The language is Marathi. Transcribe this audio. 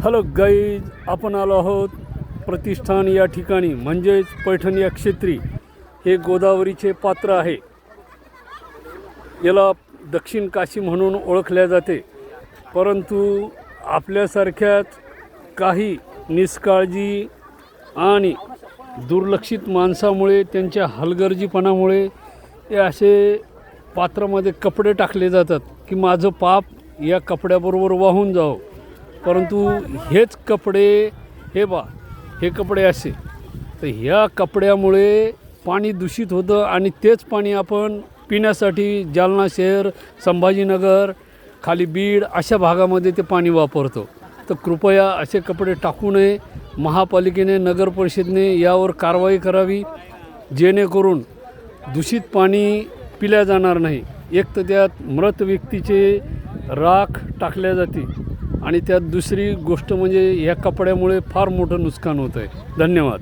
हॅलो गाईज, आपण आलो आहोत प्रतिष्ठान या ठिकाणी, म्हणजेच पैठण या क्षेत्री. हे गोदावरीचे पात्र आहे. याला दक्षिण काशी म्हणून ओळखले जाते. परंतु आपल्यासारख्याच काही निष्काळजी आणि दुर्लक्षित माणसामुळे, त्यांच्या हलगर्जीपणामुळे हे असे पात्रामध्ये कपडे टाकले जातात की माझं पाप या कपड्याबरोबर वाहून जावं. परंतु हेच कपडे, हे कपडे असे, तर ह्या कपड्यामुळे पाणी दूषित होतं आणि तेच पाणी आपण पिण्यासाठी जालना शहर, संभाजीनगर, खाली बीड अशा भागामध्ये ते पाणी वापरतो. तर कृपया असे कपडे टाकू नये. महापालिकेने, नगर परिषदेने यावर कारवाई करावी, जेणेकरून दूषित पाणी पिल्या जाणार नाही. एक तर त्यात मृत व्यक्तीचे राख टाकल्या जाते आणि त्यात दुसरी गोष्ट म्हणजे या कपड्यामुळे फार मोठं नुकसान होतं आहे. धन्यवाद.